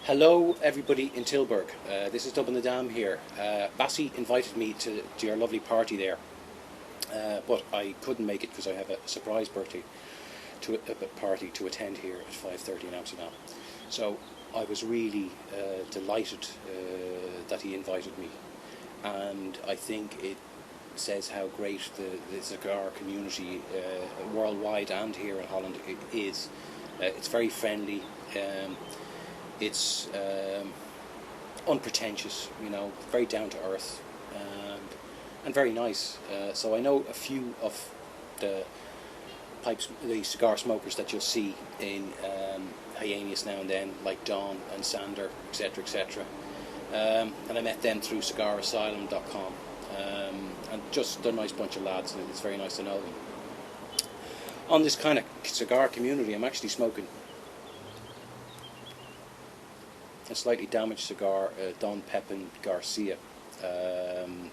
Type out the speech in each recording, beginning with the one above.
Hello everybody in Tilburg, this is Dub in the Dam here. Bassie invited me to your lovely party there, but I couldn't make it because I have a surprise birthday party to attend here at 5:30 in Amsterdam. So I was really delighted that he invited me, and I think it says how great the cigar community worldwide and here in Holland is. It's very friendly. It's unpretentious, very down to earth, and very nice. So I know a few of the cigar smokers that you'll see in Hyannis now and then, like Don and Sander, etc., etc. And I met them through cigarasylum.com, and just they're a nice bunch of lads, and it's very nice to know them. On this kind of cigar community, I'm actually smoking a slightly damaged cigar, Don Pepin Garcia, and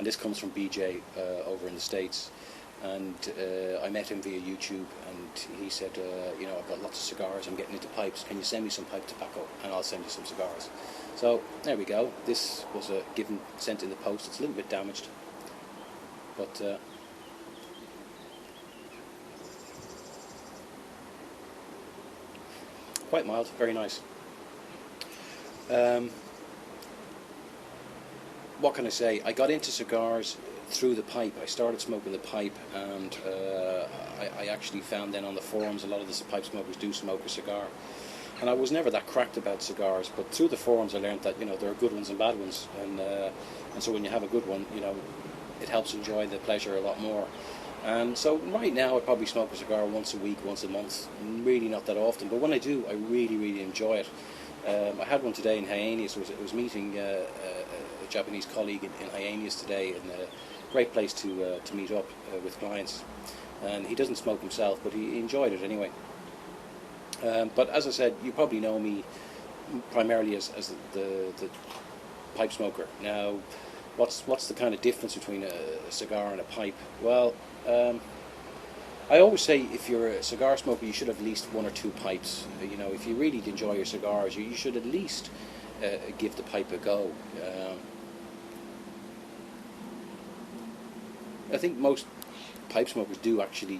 this comes from BJ over in the States. And I met him via YouTube, and he said, I've got lots of cigars, I'm getting into pipes, can you send me some pipe tobacco and I'll send you some cigars. So there we go. This was sent in the post. It's a little bit damaged, but quite mild, very nice. What can I say? I got into cigars through the pipe. I started smoking the pipe, and I actually found then on the forums a lot of the pipe smokers do smoke a cigar. And I was never that cracked about cigars, but through the forums I learned that there are good ones and bad ones, and so when you have a good one, it helps enjoy the pleasure a lot more. And so right now I probably smoke a cigar once a week, once a month, really not that often, but when I do, I really enjoy it. I had one today in Hyannis. I was meeting a Japanese colleague in Hyannis today, and a great place to meet up with clients. And he doesn't smoke himself, but he enjoyed it anyway. But as I said, you probably know me primarily as the pipe smoker. Now, what's the kind of difference between a cigar and a pipe? Well, I always say if you're a cigar smoker, you should have at least one or two pipes. If you really enjoy your cigars, you should at least give the pipe a go. I think most pipe smokers do actually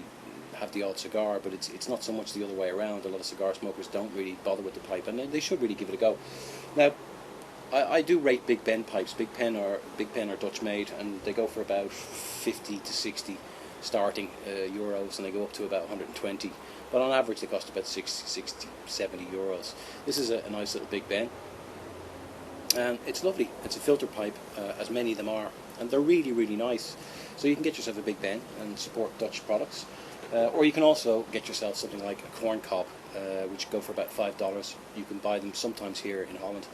have the odd cigar, but it's not so much the other way around. A lot of cigar smokers don't really bother with the pipe, and they should really give it a go. Now, I do rate Big Ben pipes. Big Pen are Dutch made, and they go for about 50 to 60 starting euros, and they go up to about 120, but on average they cost about 60, 70 euros. This is a nice little Big Ben, and it's lovely. It's a filter pipe, as many of them are, and they're really nice. So you can get yourself a Big Ben and support Dutch products, or you can also get yourself something like a corn cob, which go for about $5. You can buy them sometimes here in Holland,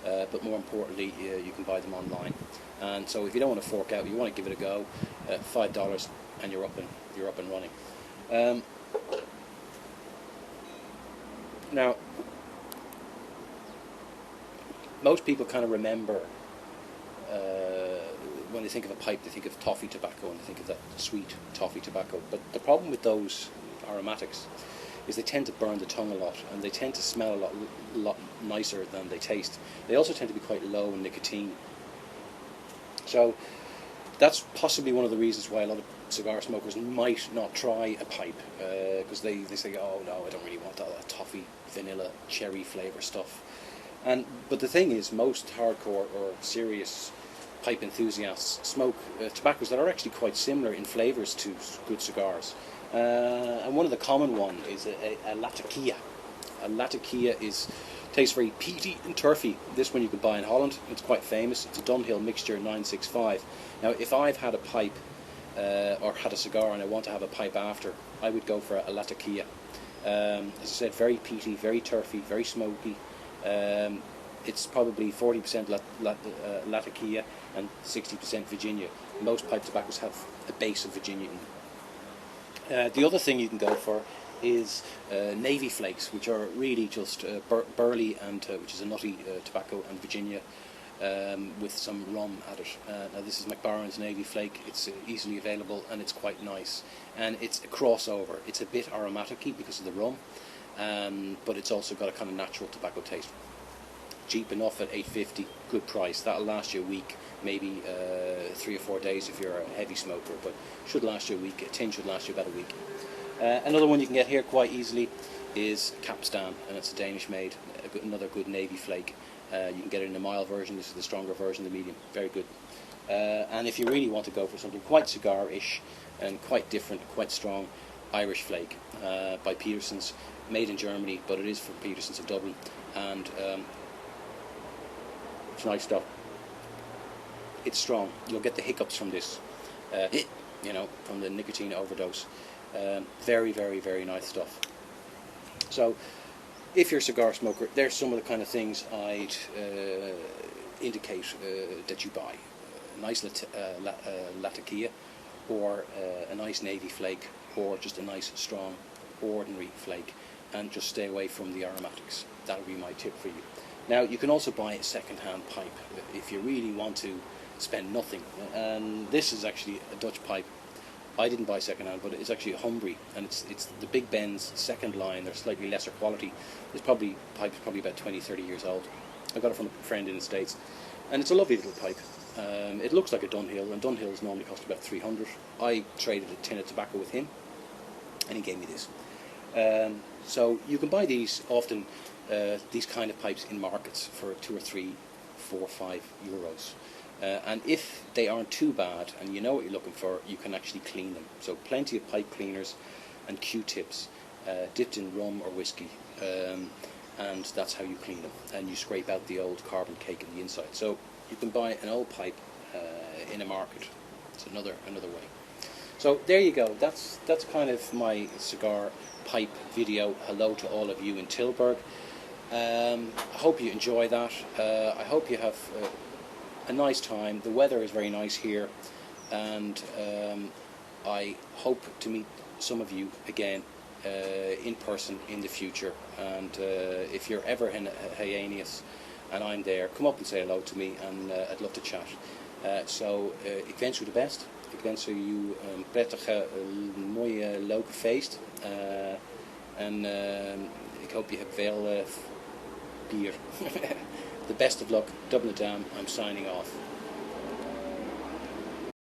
but more importantly, you can buy them online. And so if you don't want to fork out, you want to give it a go, $5, and you're up and running. Now, most people kind of remember when they think of a pipe, they think of toffee tobacco, and they think of that sweet toffee tobacco. But the problem with those aromatics is they tend to burn the tongue a lot, and they tend to smell a lot nicer than they taste. They also tend to be quite low in nicotine. So that's possibly one of the reasons why a lot of cigar smokers might not try a pipe, because they say, oh no, I don't really want all that toffee, vanilla, cherry flavour stuff. But the thing is, most hardcore or serious pipe enthusiasts smoke tobaccos that are actually quite similar in flavours to good cigars. And one of the common one is a Latakia. A Latakia tastes very peaty and turfy. This one you can buy in Holland. It's quite famous. It's a Dunhill Mixture 965. Now, if I've had a pipe or had a cigar and I want to have a pipe after, I would go for a Latakia. As I said, very peaty, very turfy, very smoky. It's probably 40% Latakia and 60% Virginia. Most pipe tobaccos have a base of Virginia in them. The other thing you can go for is Navy Flakes, which are really just burley, and which is a nutty tobacco, and Virginia with some rum at it. Now this is McBaron's Navy Flake. It's easily available, and it's quite nice. And it's a crossover. It's a bit aromatic-y because of the rum, but it's also got a kind of natural tobacco taste. cheap enough at $8.50, good price. That'll last you a week, maybe 3 or 4 days if you're a heavy smoker, but should last you a week. A tin should last you about a week. Another one you can get here quite easily is Capstan, and it's a Danish made, another good navy flake. You can get it in the mild version. This is the stronger version, the medium, very good. And if you really want to go for something quite cigar-ish and quite different, quite strong, Irish flake by Peterson's, made in Germany, but it is from Peterson's of Dublin, and it's nice stuff. It's strong. You'll get the hiccups from this, you know, from the nicotine overdose. Very, very, very nice stuff. So, if you're a cigar smoker, there's some of the kind of things I'd indicate that you buy. A nice Latakia, or a nice navy flake, or just a nice strong ordinary flake, and just stay away from the aromatics. That would be my tip for you. Now, you can also buy a second-hand pipe if you really want to spend nothing. And this is actually a Dutch pipe. I didn't buy second-hand, but it's actually a Humbree, and it's the Big Ben's second line. They're slightly lesser quality. This pipe's probably about 20-30 years old. I got it from a friend in the States, and it's a lovely little pipe. It looks like a Dunhill, and Dunhills normally cost about 300. I traded a tin of tobacco with him, and he gave me this. So you can buy these often, these kind of pipes in markets for 2 or 3, 4, 5 euros. And if they aren't too bad and you know what you're looking for, you can actually clean them. So plenty of pipe cleaners and Q-tips dipped in rum or whiskey, and that's how you clean them. And you scrape out the old carbon cake in the inside. So you can buy an old pipe in a market. It's another way. So there you go. That's kind of my cigar pipe video. Hello to all of you in Tilburg. I hope you enjoy that. I hope you have a nice time. The weather is very nice here, and I hope to meet some of you again in person in the future. And if you're ever in Hyannius and I'm there, come up and say hello to me, and I'd love to chat. So ik wens u de best. Ik wens u een prettige, mooie, leuke feest. En ik hoop je hebt veel bier. The best of luck. Dublin Dam. I'm signing off.